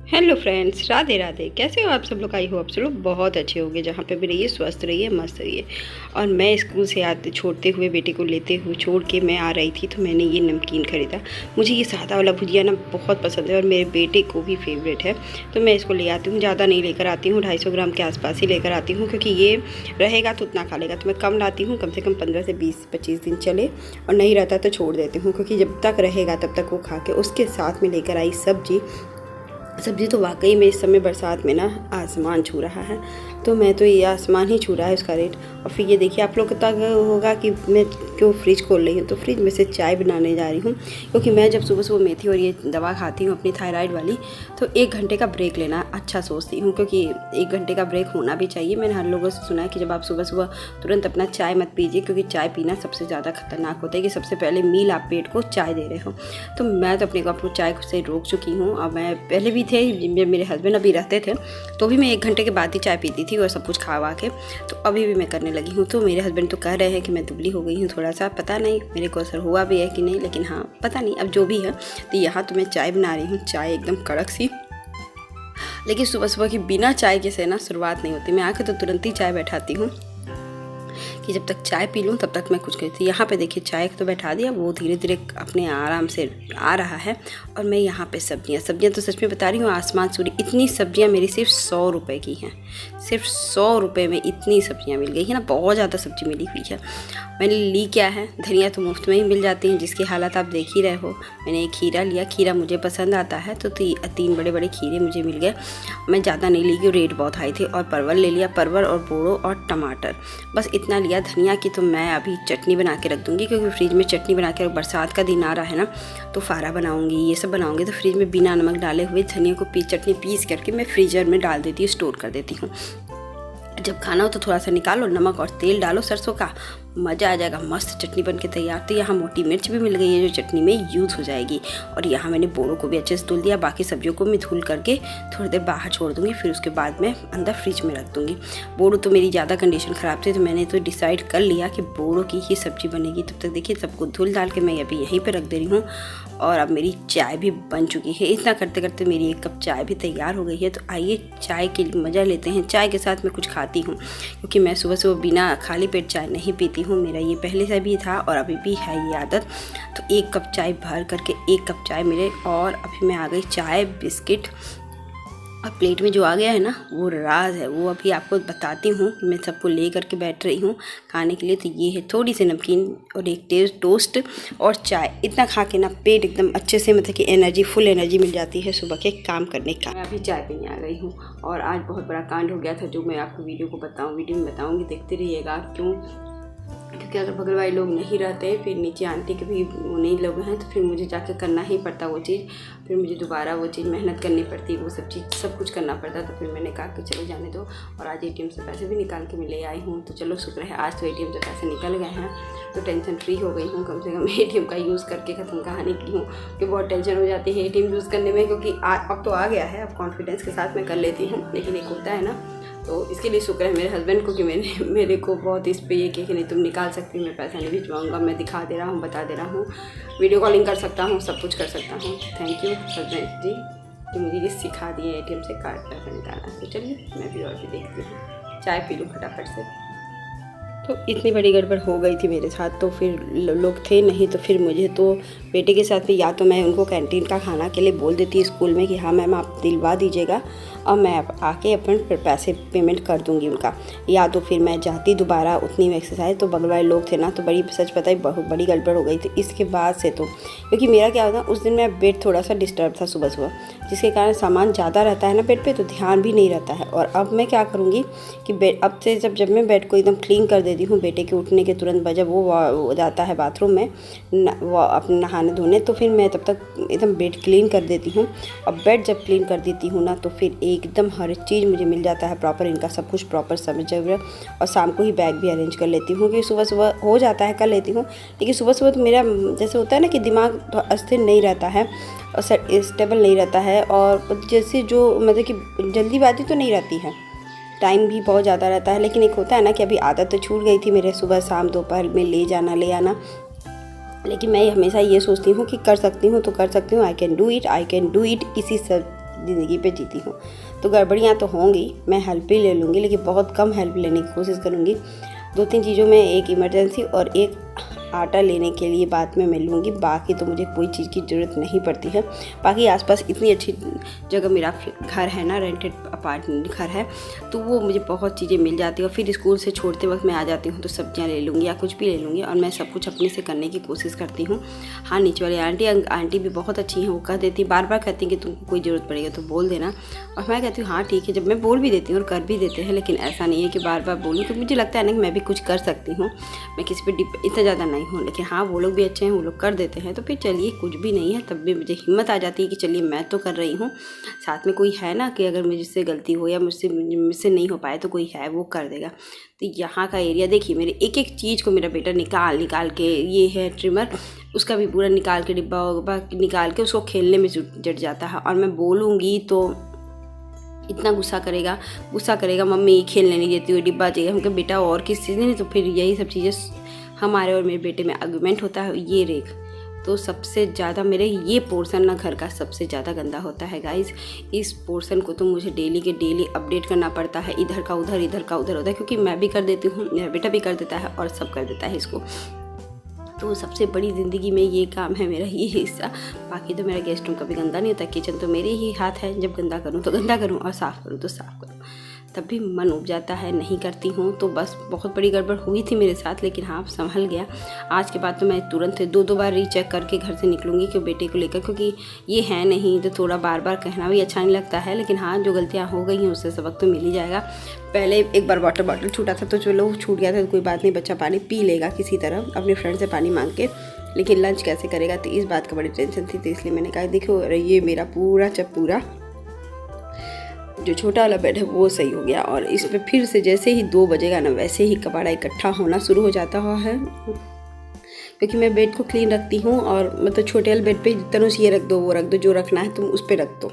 Hello friends, Radhe Radhe. कैसे हो आप सब लोग? आई हो आप सब लोग बहुत अच्छे होंगे। जहाँ पे भी रहिए, स्वस्थ रहिए, मस्त रहिए। और मैं स्कूल से आते छोड़ते हुए बेटे को लेते हुए छोड़ के मैं आ रही थी, तो मैंने ये नमकीन ख़रीदा। मुझे ये सादा वाला भुजिया ना बहुत पसंद है और मेरे बेटे को भी फेवरेट है, तो मैं इसको ले आती हूँ। ज़्यादा नहीं लेकर आती हूँ, 250 ग्राम के आसपास ही लेकर आती हूँ, क्योंकि ये रहेगा तो उतना खा लेगा। तो मैं कम लाती हूँ, कम से कम 15 से 20-25 दिन चले, और नहीं रहता तो छोड़ देती हूँ, क्योंकि जब तक रहेगा तब तक वो खा के। उसके साथ में लेकर आई सब्जी तो वाकई में इस समय बरसात में ना आसमान छू रहा है। तो मैं तो ये आसमान ही छू रहा है उसका रेट। और फिर ये देखिए, आप लोग को तक होगा कि मैं क्यों फ्रिज खोल रही हूँ। तो फ्रिज में से चाय बनाने जा रही हूँ, क्योंकि मैं जब सुबह सुबह मेथी और ये दवा खाती हूँ अपनी थायराइड वाली, तो 1 घंटे का ब्रेक लेना अच्छा सोचती हूँ, क्योंकि 1 घंटे का ब्रेक होना भी चाहिए। मैंने हर लोगों से सुना है कि जब आप सुबह सुबह तुरंत अपना चाय मत पीजिए, क्योंकि चाय पीना सबसे ज़्यादा खतरनाक होता है, कि सबसे पहले मील आप पेट को चाय दे रहे हो। तो मैं तो अपने को आपको चाय से रोक चुकी हूँ। और मैं पहले भी थे, मेरे हस्बैंड अभी रहते थे, तो भी मैं 1 घंटे के बाद ही चाय पीती थी और सब कुछ खा के। तो अभी भी मैं करने लगी हूँ। तो मेरे हस्बैंड तो कह रहे हैं कि मैं दुबली हो गई हूँ थोड़ा सा। पता नहीं मेरे को असर हुआ भी है कि नहीं, लेकिन हाँ पता नहीं, अब जो भी है। तो यहाँ तो मैं चाय बना रही हूँ, चाय एकदम कड़क सी। लेकिन सुबह सुबह की बिना चाय के से ना शुरुआत नहीं होती। मैं आके तो तुरंत ही चाय बैठाती हूँ, कि जब तक चाय पी लूँ तब तक मैं कुछ करती। यहाँ पे देखिए, चाय तो बैठा दिया, वो धीरे धीरे अपने आराम से आ रहा है। और मैं यहाँ पे सब्जियाँ तो सच में बता रही हूँ, आसमान सूरी। इतनी सब्जियाँ मेरी सिर्फ 100 रुपये की हैं। सिर्फ 100 रुपये में इतनी सब्जियाँ मिल गई है ना, बहुत ज़्यादा सब्जी मिली हुई है। मैंने ली क्या है, धनिया तो मुफ्त में ही मिल जाती हैं, जिसकी हालत आप देख ही रहे हो। मैंने एक खीरा लिया, खीरा मुझे पसंद आता है, तो 3 बड़े बड़े खीरे मुझे मिल गए। मैं ज़्यादा नहीं ली, क्योंकि रेट बहुत हाई थे। और परवल ले लिया, परवल और बोड़ो और टमाटर, बस इतना लिया। धनिया की तो मैं अभी चटनी बना के रख दूँगी, क्योंकि फ्रिज में चटनी बना के, बरसात का दिन आ रहा है ना, तो फारा बनाऊँगी, ये सब बनाऊँगी। तो फ्रिज में बिना नमक डाले हुए धनिया को चटनी पीस करके मैं फ्रीजर में डाल देती हूँ, स्टोर कर देती हूँ। जब खाना हो तो थोड़ा सा निकालो, नमक और तेल डालो सरसों का, मज़ा आ जाएगा, मस्त चटनी बन के तैयार। तो यहाँ मोटी मिर्च भी मिल गई है, जो चटनी में यूज़ हो जाएगी। और यहाँ मैंने बोड़ों को भी अच्छे से धुल दिया। बाकी सब्जियों को मैं धुल करके थोड़ी देर बाहर छोड़ दूँगी, फिर उसके बाद मैं अंदर फ्रिज में रख दूँगी। बोड़ो तो मेरी ज़्यादा कंडीशन ख़राब थी, तो मैंने तो डिसाइड कर लिया कि बोड़ों की ही सब्ज़ी बनेगी। तब तक देखिए, सबको धुल डाल के मैं अभी यहीं पर रख दे रही हूँ। और अब मेरी चाय भी बन चुकी है। इतना करते करते मेरी 1 कप चाय भी तैयार हो गई है। तो आइए चाय के मज़ा लेते हैं। चाय के साथ मैं कुछ खाती हूँ, क्योंकि मैं सुबह सुबह बिना खाली पेट चाय नहीं पीती हूँ। मेरा ये पहले से भी था और अभी भी है ये आदत। तो 1 कप चाय भर करके, 1 कप चाय मेरे, और अभी मैं आ गई चाय, बिस्किट। और प्लेट में जो आ गया है ना, वो राज है, वो अभी आपको बताती हूँ कि मैं सबको ले करके बैठ रही हूँ खाने के लिए। तो ये है थोड़ी सी नमकीन और एक टोस्ट और चाय। इतना खा के ना पेट एकदम अच्छे से, मतलब कि एनर्जी, फुल एनर्जी मिल जाती है सुबह के काम करने का। मैं अभी चाय पीने आ गई हूँ, और आज बहुत बड़ा कांड हो गया था, जो मैं आपको वीडियो में बताऊँगी, देखते रहिएगा। क्योंकि अगर बगल वाले लोग नहीं रहते, फिर नीचे आंटी के भी नहीं लोग हैं, तो फिर मुझे जाके करना ही पड़ता वो चीज़। फिर मुझे दोबारा वो चीज़ मेहनत करनी पड़ती, वो सब कुछ करना पड़ता। तो फिर मैंने कहा कि चलो जाने दो। और आज ATM से पैसे भी निकाल के मैं ले आई हूँ। तो चलो शुक्र है, आज तो ATM से पैसे निकल गए हैं, तो टेंशन फ्री हो गई हूँ। कम से कम ATM का यूज़ करके ख़त्म कहानी की हूँ, कि बहुत टेंशन हो जाती है ATM यूज़ करने में, क्योंकि अब तो आ गया है, अब कॉन्फिडेंस के साथ मैं कर लेती हूँ। लेकिन एक होता है ना, तो इसके लिए शुक्र है मेरे हस्बैंड को, कि मेरे को बहुत इस पे ये कि नहीं तुम निकाल सकती, मैं पैसा नहीं भिजवाऊँगा, मैं दिखा दे रहा हूँ, बता दे रहा हूँ, वीडियो कॉलिंग कर सकता हूँ, सब कुछ कर सकता हूँ। थैंक यू हस्बैंड जी, कि मुझे ये सिखा दिए ATM से कार्ड पैसा निकालना। तो चलिए मैं भी और भी देखती हूँ, चाय पी लूँ फटाफट से। तो इतनी बड़ी गड़बड़ हो गई थी मेरे साथ। तो फिर लोग थे नहीं, तो फिर मुझे तो बेटे के साथ भी, या तो मैं उनको कैंटीन का खाना के लिए बोल देती स्कूल में कि हाँ मैम आप दिलवा दीजिएगा, और मैं आके अपन पैसे पेमेंट कर दूंगी उनका, या तो फिर मैं जाती दोबारा उतनी में एक्सरसाइज। तो बगल वाले लोग थे ना, तो बड़ी, सच पता है, बहुत बड़ी गड़बड़ हो गई थी इसके बाद से। तो क्योंकि मेरा क्या होता, उस दिन मेरा बेड थोड़ा सा डिस्टर्ब था सुबह सुबह, जिसके कारण सामान ज़्यादा रहता है ना बेड पे, तो ध्यान भी नहीं रहता है। और अब मैं क्या करूँगी कि बेड, अब से जब मैं बेड को एकदम क्लीन कर देती हूँ, बेटे के उठने के तुरंत बाद जब वो जाता है बाथरूम में वो अपने नहाने धोने, तो फिर मैं तब तक एकदम बेड क्लीन कर देती हूँ। और बेड जब क्लीन कर देती हूँ ना, तो फिर एकदम हर चीज़ मुझे मिल जाता है प्रॉपर, इनका सब कुछ प्रॉपर समझ जाए। और शाम को ही बैग भी अरेंज कर लेती हूँ, कि सुबह सुबह हो जाता है, कर लेती हूँ। लेकिन सुबह सुबह तो मेरा जैसे होता है ना, कि दिमाग अस्थिर नहीं रहता है और स्टेबल नहीं रहता है, और जैसे जो मतलब कि जल्दीबाजी तो नहीं रहती है, टाइम भी बहुत ज़्यादा रहता है। लेकिन एक होता है ना, कि अभी आदत तो छूट गई थी मेरे, सुबह शाम दोपहर में ले जाना ले आना। लेकिन मैं हमेशा ये सोचती हूँ कि कर सकती हूँ तो कर सकती हूँ, आई कैन डू इट, इसी सब ज़िंदगी पे जीती हूँ। तो गड़बड़ियाँ तो होंगी, मैं हेल्प भी ले लूँगी, लेकिन बहुत कम हेल्प लेने की कोशिश करूँगी। 2-3 चीज़ों में, एक इमरजेंसी और एक आटा लेने के लिए बाद में मैं लूँगी। बाकी तो मुझे कोई चीज़ की ज़रूरत नहीं पड़ती है। बाकी आसपास इतनी अच्छी जगह मेरा घर है ना, रेंटेड अपार्टमेंट घर है, तो वो मुझे बहुत चीज़ें मिल जाती है। और फिर स्कूल से छोड़ते वक्त मैं आ जाती हूँ तो सब्जियाँ ले लूँगी या कुछ भी ले लूँगी, और मैं सब कुछ अपने से करने की कोशिश करती हूँ। हाँ, नीचे वाली आंटी भी बहुत अच्छी हैं, वो कह देती, बार बार कहती हैं कि तुमको कोई ज़रूरत पड़ेगी तो बोल देना, और मैं कहती हूँ हाँ ठीक है। जब मैं बोल भी देती हूँ और कर भी देते हैं, लेकिन ऐसा नहीं है कि बार बार बोलूँ, क्योंकि मुझे लगता है ना कि मैं भी कुछ कर सकती हूँ, मैं किसी पे इतना ज़्यादा नहीं हूँ। लेकिन हाँ, वो लोग भी अच्छे हैं, वो लोग कर देते हैं, तो फिर चलिए कुछ भी नहीं है, तब भी मुझे हिम्मत आ जाती है कि चलिए मैं तो कर रही हूँ, साथ में कोई है ना कि अगर मुझसे गलती हो या मुझसे नहीं हो पाए तो कोई है वो कर देगा। तो यहाँ का एरिया देखिए, मेरे एक एक चीज़ को मेरा बेटा निकाल के, ये है ट्रिमर, उसका भी पूरा निकाल के डिब्बा निकाल के उसको खेलने में जट जाता है। और मैं बोलूँगी तो इतना गुस्सा करेगा, मम्मी खेलने नहीं देती हो, डिब्बा चाहिए। हम कहे बेटा और किस चीज़ नहीं, तो फिर यही सब चीज़ें हमारे और मेरे बेटे में आर्गुमेंट होता है। ये रेख तो सबसे ज़्यादा मेरे ये पोर्शन ना घर का सबसे ज़्यादा गंदा होता है गाइज़। इस पोर्शन को तो मुझे डेली के डेली अपडेट करना पड़ता है, इधर का उधर होता है, क्योंकि मैं भी कर देती हूँ, मेरा बेटा भी कर देता है और सब कर देता है इसको। तो सबसे बड़ी ज़िंदगी में ये काम है मेरा, ये हिस्सा। बाकी तो मेरा गेस्ट रूम कभी गंदा नहीं होता, किचन तो मेरे ही हाथ है, जब गंदा करूँ तो गंदा करूँ और साफ़ करूँ तो साफ़ करूँ। तब भी मन उब जाता है, नहीं करती हूँ तो बस बहुत बड़ी गड़बड़ हुई थी मेरे साथ, लेकिन हाँ संभल गया। आज के बाद तो मैं तुरंत 2-2 बार रीचेक करके घर से निकलूँगी कि बेटे को लेकर, क्योंकि ये है नहीं तो थोड़ा बार बार कहना भी अच्छा नहीं लगता है। लेकिन हाँ, जो गलतियाँ हो गई हैं उससे सबक तो मिल ही जाएगा। पहले एक बार वाटर बॉटल छूटा था तो चलो छूट गया था तो कोई बात नहीं, बच्चा पानी पी लेगा किसी तरह अपने फ्रेंड से पानी मांग के, लेकिन लंच कैसे करेगा, तो इस बात का बड़ी टेंशन थी। तो इसलिए मैंने कहा देखो ये मेरा पूरा जो छोटा वाला बेड है वो सही हो गया, और इसमें फिर से जैसे ही 2 बजेगा ना, वैसे ही कबाड़ा इकट्ठा होना शुरू हो जाता है। क्योंकि मैं बेड को क्लीन रखती हूँ, और मतलब छोटे वाले बेड पे तनुष ये रख दो, वो रख दो, जो रखना है तुम उस पर रख दो।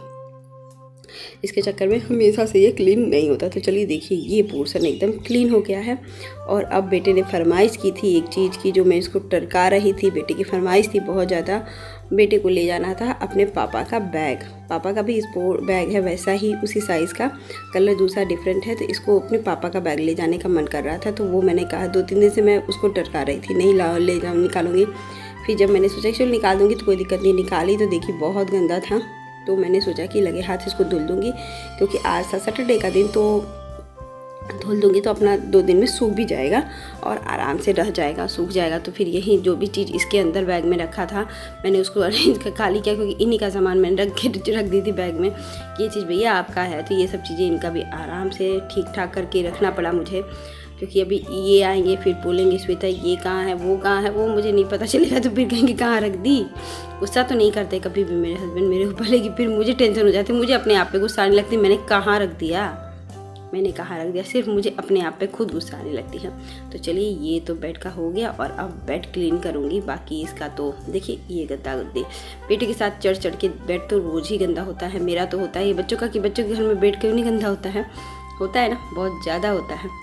इसके चक्कर में हमेशा से ये क्लीन नहीं होता। तो चलिए देखिए, ये पोर्शन एकदम क्लीन हो गया है। और अब बेटे ने फरमाइश की थी एक चीज़ की, जो मैं इसको टरका रही थी। बेटे की फरमाइश थी बहुत ज़्यादा, बेटे को ले जाना था अपने पापा का बैग। पापा का भी स्पोर्ट बैग है, वैसा ही उसी साइज़ का, कलर दूसरा डिफरेंट है। तो इसको अपने पापा का बैग ले जाने का मन कर रहा था, तो वो मैंने कहा 2-3 दिन से मैं उसको टरका रही थी, नहीं ले जाऊँ, निकालूंगी। फिर जब मैंने सोचा कि चलो निकाल दूँगी तो कोई दिक्कत नहीं, निकाली तो देखी बहुत गंदा था। तो मैंने सोचा कि लगे हाथ इसको धुल दूँगी, क्योंकि आज था सैटरडे का दिन, तो धुल दूँगी तो अपना 2 दिन में सूख भी जाएगा और आराम से रह जाएगा, सूख जाएगा। तो फिर यही जो भी चीज़ इसके अंदर बैग में रखा था, मैंने उसको अरेंज कर खाली किया, क्योंकि इन्हीं का सामान मैंने रख दी थी बैग में। ये चीज़ भैया आपका है, तो ये सब चीज़ें इनका भी आराम से ठीक ठाक करके रखना पड़ा मुझे, क्योंकि अभी ये आएंगे फिर बोलेंगे श्वेता ये कहाँ है, वो मुझे नहीं पता चलेगा, तो फिर कहेंगे कहाँ रख दी। गुस्सा तो नहीं करते कभी भी मेरे हस्बैंड मेरे ऊपर, लेकिन फिर मुझे टेंशन हो जाती है, मुझे अपने आप पे गुस्सा आने लगती है, मैंने कहाँ रख दिया, सिर्फ मुझे अपने आप पे खुद गुस्सा आने लगती है। तो चलिए ये तो बेड का हो गया, और अब बेड क्लीन करूँगी। बाकी इसका तो देखिए, ये गद्दा गद्दे बेटे के साथ चढ़ के बेड तो रोज़ ही गंदा होता है, मेरा तो होता है, ये बच्चों का कि बच्चों के घर में बेड क्यों नहीं गंदा होता है ना, बहुत ज़्यादा होता है।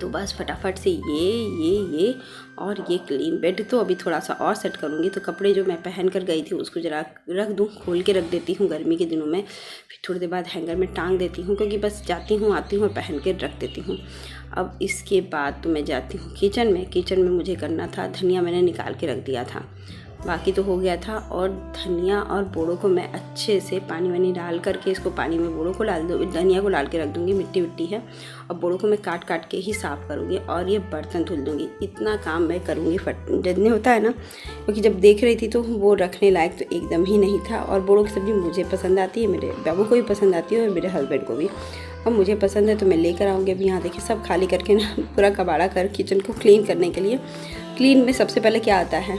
तो बस फटाफट से ये और ये क्लीन बेड तो अभी थोड़ा सा और सेट करूँगी। तो कपड़े जो मैं पहन कर गई थी उसको ज़रा रख दूँ, खोल के रख देती हूँ गर्मी के दिनों में, फिर थोड़ी देर बाद हैंगर में टांग देती हूँ, क्योंकि बस जाती हूँ आती हूँ और पहन के रख देती हूँ। अब इसके बाद तो मैं जाती हूँ किचन में मुझे करना था, धनिया मैंने निकाल के रख दिया था, बाकी तो हो गया था। और धनिया और बोड़ों को मैं अच्छे से पानी वानी डाल करके, इसको पानी में बोड़ों को डाल दो, धनिया को डाल के रख दूँगी, मिट्टी है, और बोड़ों को मैं काट के ही साफ़ करूँगी, और ये बर्तन धुल दूँगी। इतना काम मैं करूँगी जल्दी होता है ना, क्योंकि जब देख रही थी तो वो रखने लायक तो एकदम ही नहीं था। और बोड़ों की सब्ज़ी मुझे पसंद आती है, मेरे बाबू को भी पसंद आती है और मेरे हस्बैंड को भी, अब मुझे पसंद है तो मैं लेकर आऊँगी। अब यहाँ देखिए सब खाली करके ना पूरा कबाड़ा कर किचन को क्लीन करने के लिए। क्लीन में सबसे पहले क्या आता है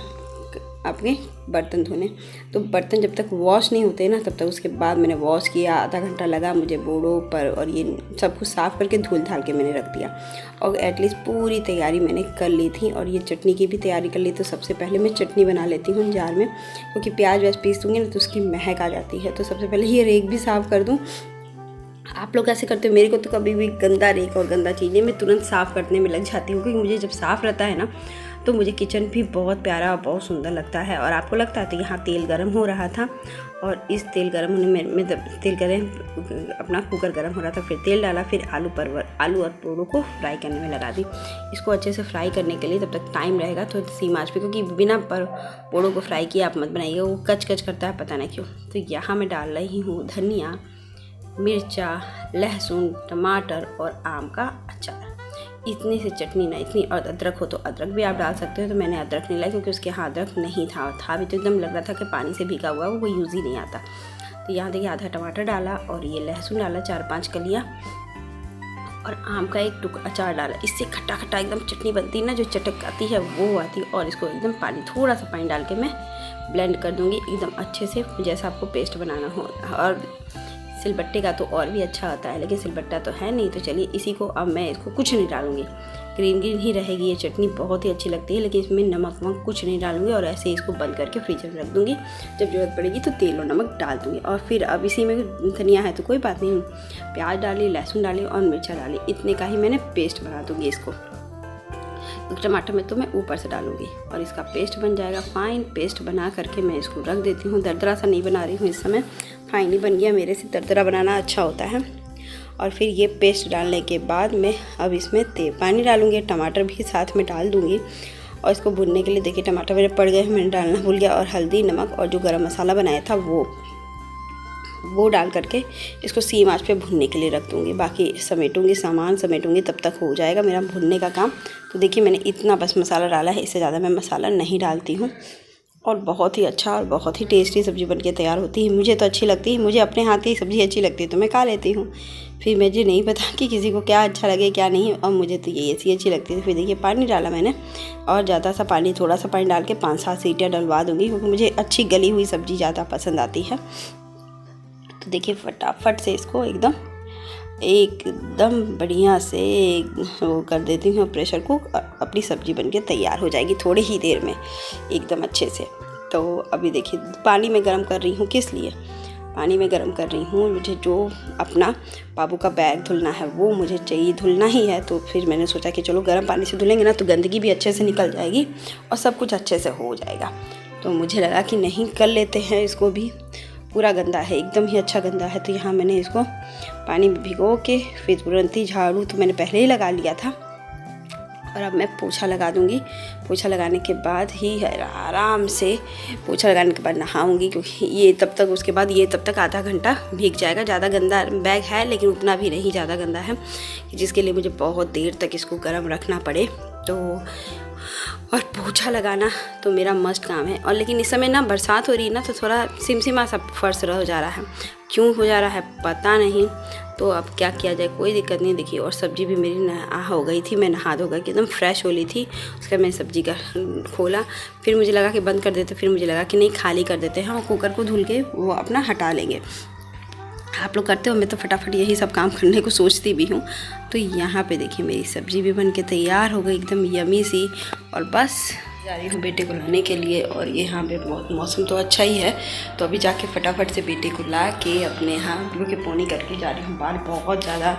आपके बर्तन धोने, तो बर्तन जब तक वॉश नहीं होते ना तब तक, उसके बाद मैंने वॉश किया, आधा घंटा लगा मुझे बोड़ों पर, और ये सब कुछ साफ़ करके धुल धाल के मैंने रख दिया। और एटलीस्ट पूरी तैयारी मैंने कर ली थी, और ये चटनी की भी तैयारी कर ली। तो सबसे पहले मैं चटनी बना लेती हूँ जार में, क्योंकि प्याज व्याज पीस दूँगी ना तो उसकी महक आ जाती है। तो सबसे पहले ये रेक भी साफ़ कर दूँ। आप लोग कैसे करते हो? मेरे को तो कभी भी गंदा रेक और गंदा चीज़ें मैं तुरंत साफ़ करने में लग जाती हूँ, क्योंकि मुझे जब साफ़ रहता है ना तो मुझे किचन भी बहुत प्यारा और बहुत सुंदर लगता है। और आपको लगता है तो यहाँ तेल गर्म हो रहा था और इस तेल गर्म होने में तेल गर्म अपना कुकर गर्म हो रहा था, फिर तेल डाला, फिर आलू और पोड़ों को फ्राई करने में लगा दी। इसको अच्छे से फ्राई करने के लिए तब तक टाइम रहेगा तो धीमी आंच पे, क्योंकि बिना पोड़ों को फ्राई किए आप मत बनाइए, वो कच कच करता है पता नहीं क्यों। तो यहाँ मैं डाल रही हूँ धनिया, मिर्चा, लहसुन, टमाटर और आम का अचार। इतनी सी चटनी ना, इतनी, और अदरक हो तो अदरक भी आप डाल सकते हो। तो मैंने अदरक नहीं लाया क्योंकि उसके यहाँ अदरक नहीं था भी तो एकदम लग रहा था कि पानी से भीगा हुआ, वो यूज़ ही नहीं आता। तो यहाँ देखिए आधा टमाटर डाला और ये लहसुन डाला 4-5 कलियाँ, और आम का एक अचार डाला। इससे खट्टा खट्टा एकदम चटनी बनती है ना, जो चटक आती है वो आती है। और इसको एकदम थोड़ा सा पानी डाल के मैं ब्लेंड कर दूँगी एकदम अच्छे से, जैसा आपको पेस्ट बनाना हो। और सिलबट्टे का तो और भी अच्छा होता है, लेकिन सिलबट्टा तो है नहीं। तो चलिए इसी को अब मैं इसको कुछ नहीं डालूँगी, ग्रीन ही रहेगी ये चटनी, बहुत ही अच्छी लगती है। लेकिन इसमें नमक वमक कुछ नहीं डालूँगी और ऐसे ही इसको बंद करके फ्रीजर में रख दूँगी। जब ज़रूरत पड़ेगी तो तेल और नमक डाल दूँगी। और फिर अब इसी में धनिया है तो कोई बात नहीं, प्याज डाली, लहसुन डाली और मिर्चा डाली, इतने का ही मैंने पेस्ट बना दूँगी इसको। टमाटर में तो मैं ऊपर से डालूँगी और इसका पेस्ट बन जाएगा। फाइन पेस्ट बना करके मैं इसको रख देती हूँ। दरदरा सा नहीं बना रही हूँ इस समय, फाइन ही बन गया। मेरे से दरदरा बनाना अच्छा होता है। और फिर ये पेस्ट डालने के बाद मैं अब इसमें पानी डालूँगी, टमाटर भी साथ में डाल दूँगी और इसको भुनने के लिए देखिए टमाटर मेरे पड़ गए, मैंने डालना भूल गया। और हल्दी, नमक और जो गरम मसाला बनाया था वो डाल करके इसको सीम आंच पे भुनने के लिए रख दूँगी। बाकी सामान समेटूँगी, तब तक हो जाएगा मेरा भुनने का काम। तो देखिए मैंने इतना बस मसाला डाला है, इससे ज़्यादा मैं मसाला नहीं डालती हूँ। और बहुत ही अच्छा और बहुत ही टेस्टी सब्ज़ी बनके तैयार होती है। मुझे तो अच्छी लगती है, मुझे अपने हाथ की सब्ज़ी अच्छी लगती है तो मैं खा लेती हूँ। फिर मुझे नहीं पता कि किसी को क्या अच्छा लगे क्या नहीं, और मुझे तो ये ऐसी अच्छी लगती है। फिर देखिए पानी डाला मैंने, और ज़्यादा सा पानी, थोड़ा सा पानी डाल के 5-7 सीटियाँ डलवा दूँगी, क्योंकि मुझे अच्छी गली हुई सब्ज़ी ज़्यादा पसंद आती है। तो देखिए फटाफट से इसको एकदम बढ़िया से वो कर देती हूँ प्रेशर कुक, अपनी सब्ज़ी बनके तैयार हो जाएगी थोड़ी ही देर में एकदम अच्छे से। तो अभी देखिए पानी में गरम कर रही हूँ, किस लिए पानी में गरम कर रही हूँ, मुझे जो अपना बाबू का बैग धुलना है वो मुझे चाहिए, धुलना ही है। तो फिर मैंने सोचा कि चलो गर्म पानी से धुलेंगे ना तो गंदगी भी अच्छे से निकल जाएगी और सब कुछ अच्छे से हो जाएगा। तो मुझे लगा कि नहीं कर लेते हैं इसको भी, पूरा गंदा है, एकदम ही अच्छा गंदा है। तो यहाँ मैंने इसको पानी में भिगो के फिर तुरंत ही झाड़ू तो मैंने पहले ही लगा लिया था, और अब मैं पोछा लगा दूँगी। पोछा लगाने के बाद ही आराम से पोछा लगाने के बाद नहाऊँगी, क्योंकि ये तब तक आधा घंटा भीग जाएगा। ज़्यादा गंदा बैग है लेकिन उतना भी नहीं ज़्यादा गंदा है जिसके लिए मुझे बहुत देर तक इसको गर्म रखना पड़े। तो और पोछा लगाना तो मेरा मस्ट काम है। और लेकिन इस समय ना बरसात हो रही है ना, तो थोड़ा सिमसिमा सा फर्श रह जा रहा है, क्यों हो जा रहा है पता नहीं। तो अब क्या किया जाए, कोई दिक्कत नहीं। देखिए और सब्ज़ी भी मेरी हो गई थी, मैं नहा धो गई एकदम फ्रेश हो ली थी। उसके बाद मैंने सब्ज़ी का खोला, फिर मुझे लगा कि बंद कर देते, फिर मुझे लगा कि नहीं खाली कर देते हैं और कुकर को धुल के वो अपना हटा लेंगे। आप लोग करते हो, मैं तो फटाफट यही सब काम करने को सोचती भी हूँ। तो यहाँ पे देखिए मेरी सब्ज़ी भी बन के तैयार हो गई एकदम यमी सी, और बस जा रही हूँ बेटे को लाने के लिए। और यहाँ पे बहुत मौसम तो अच्छा ही है, तो अभी जाके फटाफट से बेटे को ला के अपने यहाँ के पोनी करके जा रही हूँ। बाल बहुत ज़्यादा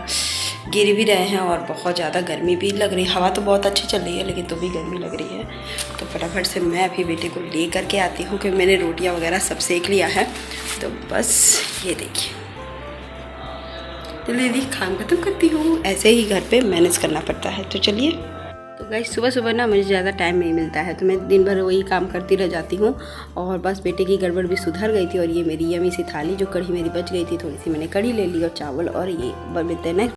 गिर भी रहे हैं और बहुत ज़्यादा गर्मी भी लग रही है। हवा तो बहुत अच्छी चल रही है लेकिन तो भी गर्मी लग रही है। तो फटाफट से मैं अभी बेटे को ले करके आती हूँ, क्योंकि मैंने रोटियाँ वगैरह सब सेक लिया है। तो बस ये देखिए जल्दी काम खत्म करती हूँ, ऐसे ही घर पे मैनेज करना पड़ता है। तो चलिए। तो गाइस सुबह ना मुझे ज़्यादा टाइम नहीं मिलता है, तो मैं दिन भर वही काम करती रह जाती हूँ। और बस बेटे की गड़बड़ भी सुधर गई थी, और ये मेरी यमी सी थाली जो कढ़ी मेरी बच गई थी, थोड़ी सी मैंने कढ़ी ले ली और चावल, और ये बर्तन है